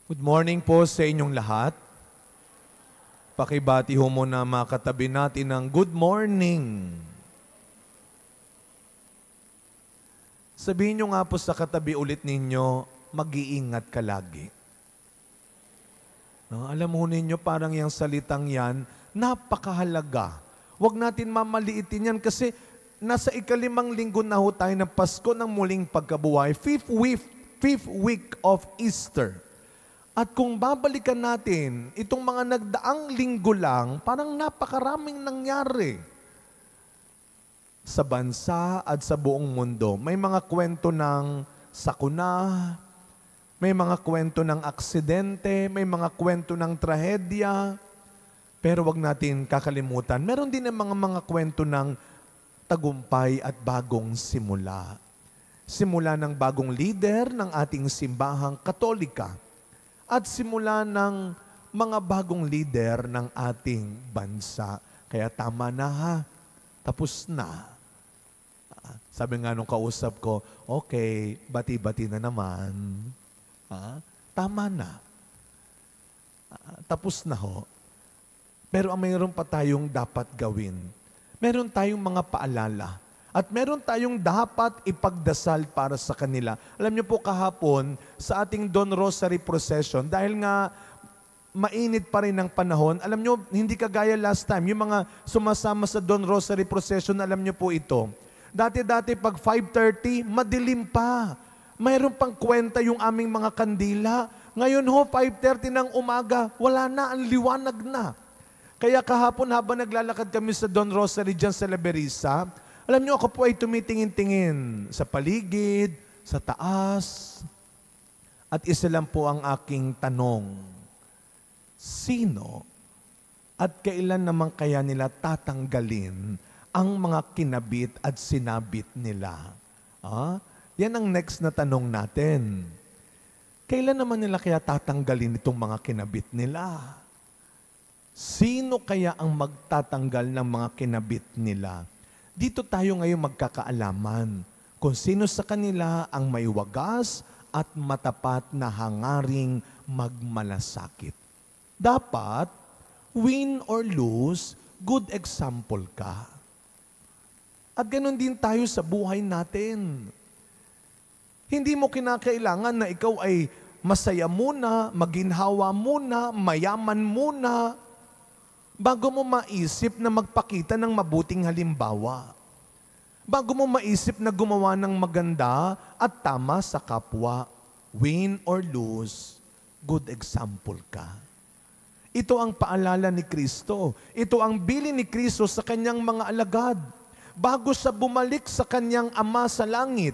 Good morning po sa inyong lahat. Pakibati ho muna mga katabi natin ng good morning. Sabihin nyo nga po sa katabi ulit ninyo, mag-iingat ka lagi. No, alam mo ninyo, parang yung salitang yan, napakahalaga. Huwag natin mamaliitin yan kasi nasa ika-5 linggo na ho tayo ng Pasko ng muling pagkabuhay, fifth week of Easter. At kung babalikan natin, itong mga nagdaang linggo lang, parang napakaraming nangyari sa bansa at sa buong mundo. May mga kwento ng sakuna, may mga kwento ng aksidente, may mga kwento ng trahedya, pero wag natin kakalimutan. Meron din ang mga kwento ng tagumpay at bagong simula. Simula ng bagong leader ng ating simbahang Katolika. At simula ng mga bagong leader ng ating bansa. Kaya tama na ha, tapos na. Sabi nga nung kausap ko, okay, bati-bati na naman. Tama na. Tapos na ho. Pero mayroon pa tayong dapat gawin. Meron tayong mga paalala. At meron tayong dapat ipagdasal para sa kanila. Alam niyo po kahapon, sa ating Don Rosary Procession, dahil nga mainit pa rin ang panahon, alam niyo, hindi kagaya last time, yung mga sumasama sa Don Rosary Procession, alam niyo po ito. Dati-dati pag 5:30, madilim pa. Mayroon pang kwenta yung aming mga kandila. Ngayon ho, 5:30 ng umaga, wala na, ang liwanag na. Kaya kahapon habang naglalakad kami sa Don Rosary dyan sa Laberisa, alam niyo, ako po ay tumitingin-tingin sa paligid, sa taas, at isa lang po ang aking tanong, sino at kailan naman kaya nila tatanggalin ang mga kinabit at sinabit nila? Yan ang next na tanong natin. Kailan naman nila kaya tatanggalin itong mga kinabit nila? Sino kaya ang magtatanggal ng mga kinabit nila? Dito tayo ngayon magkakaalaman kung sino sa kanila ang may wagas at matapat na hangaring magmalasakit. Dapat, win or lose, good example ka. At ganun din tayo sa buhay natin. Hindi mo kinakailangan na ikaw ay masaya muna, maginhawa muna, mayaman muna, bago mo maisip na magpakita ng mabuting halimbawa. Bago mo maisip na gumawa ng maganda at tama sa kapwa, win or lose, good example ka. Ito ang paalala ni Kristo. Ito ang bilin ni Kristo sa kanyang mga alagad. Bago siya bumalik sa kanyang Ama sa langit,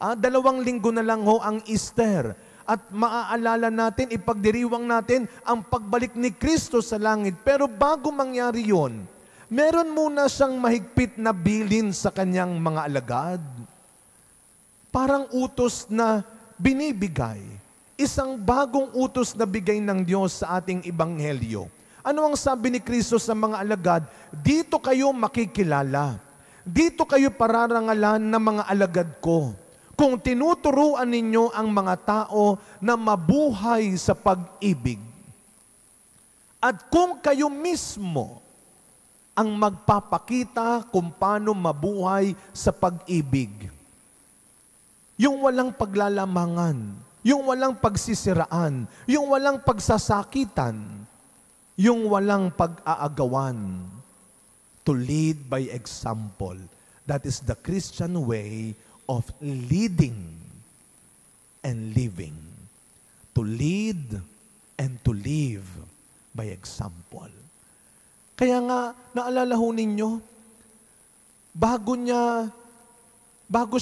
2 linggo na lang ho ang Easter. At maaalala natin, ipagdiriwang natin ang pagbalik ni Kristo sa langit. Pero bago mangyari yon, meron muna siyang mahigpit na bilin sa kanyang mga alagad. Parang utos na binibigay. Isang bagong utos na bigay ng Diyos sa ating ebanghelyo. Ano ang sabi ni Kristo sa mga alagad? Dito kayo makikilala. Dito kayo pararangalan ng mga alagad ko. Kung tinuturuan ninyo ang mga tao na mabuhay sa pag-ibig. At kung kayo mismo ang magpapakita kung paano mabuhay sa pag-ibig. Yung walang paglalamangan, yung walang pagsisiraan, yung walang pagsasakitan, yung walang pag-aagawan. To lead by example. That is the Christian way of leading and living. To lead and to live by example. Kaya nga, naalala ho ninyo, bago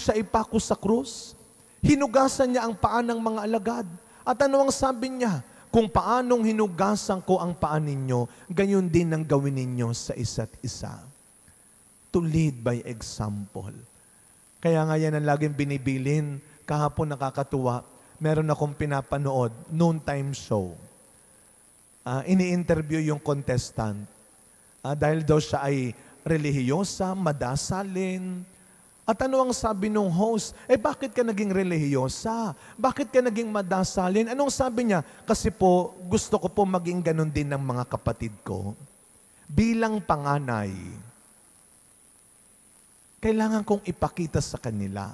siya ipako sa krus, hinugasan niya ang paa ng mga alagad. At ano ang sabi niya? Kung paanong hinugasan ko ang paa ninyo, gayon din ang gawin ninyo sa isa't isa. To lead by example. Kaya nga yan ang laging binibilin. Kahapon nakakatuwa, meron akong pinapanood, noontime show. Ini-interview yung contestant. Dahil daw siya ay relihiyosa, madasalin, At ano ang sabi nung host? Bakit ka naging relihiyosa? Bakit ka naging madasalin? Anong sabi niya? Kasi po, gusto ko po maging ganun din ng mga kapatid ko. Bilang panganay, kailangan kong ipakita sa kanila.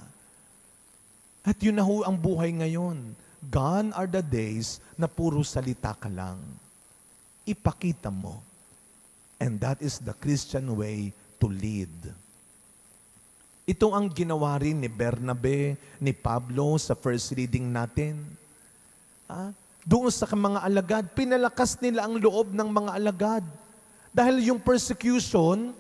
At yun na ho ang buhay ngayon. Gone are the days na puro salita ka lang. Ipakita mo. And that is the Christian way to lead. Ito ang ginawa rin ni Bernabe, ni Pablo sa first reading natin. Doon sa mga alagad, pinalakas nila ang loob ng mga alagad. Dahil yung persecution,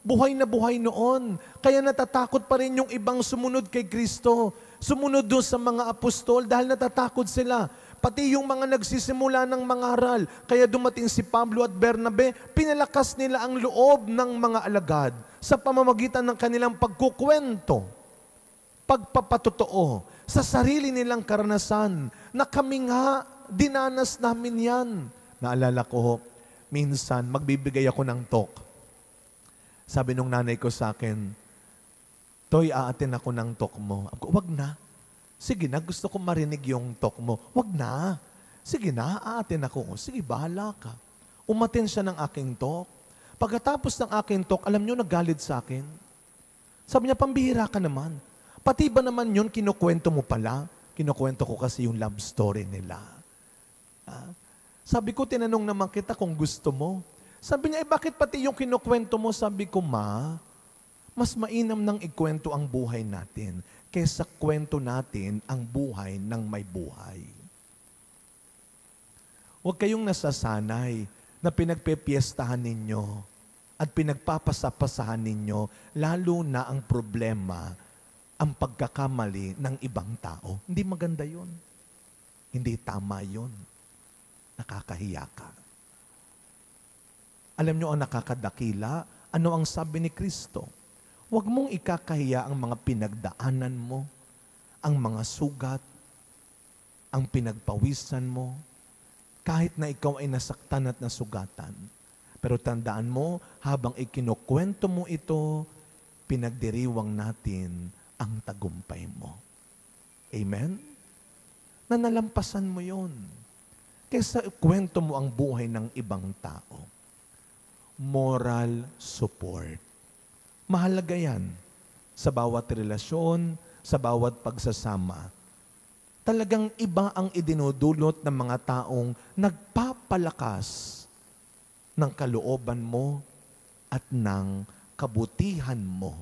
buhay na buhay noon. Kaya natatakot pa rin yung ibang sumunod kay Kristo. Sumunod doon sa mga apostol dahil natatakot sila. Pati yung mga nagsisimula ng mangaral. Kaya dumating si Pablo at Bernabe, pinalakas nila ang loob ng mga alagad sa pamamagitan ng kanilang pagkukwento, pagpapatotoo sa sarili nilang karanasan na kami nga, dinanas namin yan. Naalala ko, minsan magbibigay ako ng talk. Sabi nung nanay ko sa akin, Toy, aatin ako ng talk mo. Wag na. Sige na, gusto ko marinig yung talk mo. Wag na. Sige na, aatin ako. Sige, bahala ka. Umatin siya ng aking talk. Pagkatapos ng aking talk, alam nyo, naggalit sa akin. Sabi niya, pambihira ka naman. Pati ba naman yun, kinukwento mo pala? Kinukwento ko kasi yung love story nila. Sabi ko, tinanong naman kita kung gusto mo. Sabi niya, bakit pati yung kinukwento mo? Sabi ko, ma, mas mainam nang ikwento ang buhay natin kaysa kwento natin ang buhay ng may buhay. Huwag kayong nasasanay na pinagpepiestahan ninyo at pinagpapasapasahan ninyo, lalo na ang problema, ang pagkakamali ng ibang tao. Hindi maganda yun. Hindi tama yun. Nakakahiya ka. Alam nyo ang nakakadakila? Ano ang sabi ni Kristo? Huwag mong ikakahiya ang mga pinagdaanan mo, ang mga sugat, ang pinagpawisan mo, kahit na ikaw ay nasaktan at nasugatan. Pero tandaan mo, habang ikinukwento mo ito, pinagdiriwang natin ang tagumpay mo. Amen? Nanalampasan mo yon. Kaysa kwento mo ang buhay ng ibang tao. Moral support. Mahalaga yan sa bawat relasyon, sa bawat pagsasama. Talagang iba ang idinudulot ng mga taong nagpapalakas ng kalooban mo at ng kabutihan mo.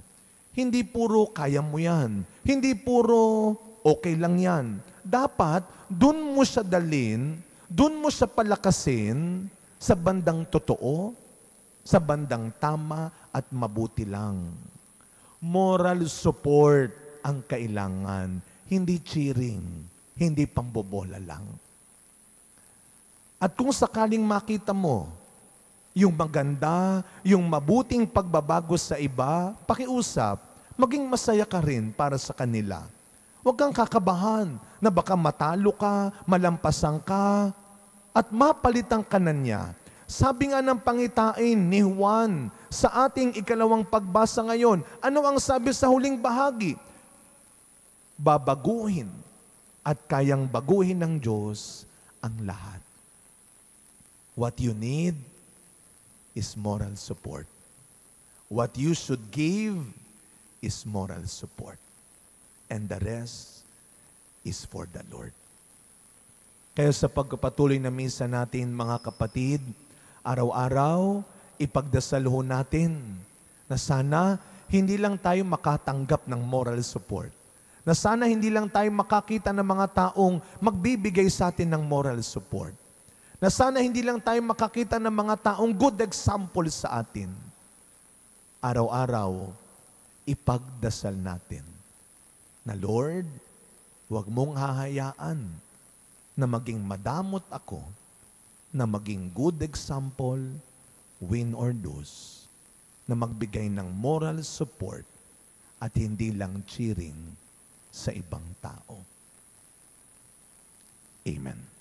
Hindi puro kaya mo yan. Hindi puro okay lang yan. Dapat, dun mo siya dalin, dun mo siya palakasin sa bandang totoo, sa bandang tama at mabuti lang. Moral support ang kailangan, hindi cheering. Hindi pambobola lang. At kung sakaling makita mo yung maganda, yung mabuting pagbabago sa iba, pakiusap, maging masaya ka rin para sa kanila. Huwag kang kakabahan na baka matalo ka, malampasan ka, at mapalitan ka na niya. Sabi nga ng pangitain ni Juan sa ating ikalawang pagbasa ngayon, ano ang sabi sa huling bahagi? Babaguhin at kayang baguhin ng Diyos ang lahat. What you need is moral support. What you should give is moral support. And the rest is for the Lord. Kaya sa pagpapatuloy na misa natin, mga kapatid, araw-araw, ipagdasal ho natin na sana hindi lang tayo makatanggap ng moral support. Na sana hindi lang tayo makakita ng mga taong magbibigay sa atin ng moral support. Na sana hindi lang tayo makakita ng mga taong good example sa atin. Araw-araw, ipagdasal natin na Lord, huwag mong hahayaan na maging madamot ako, na maging good example, win or lose, na magbigay ng moral support at hindi lang cheering sa ibang tao. Amen.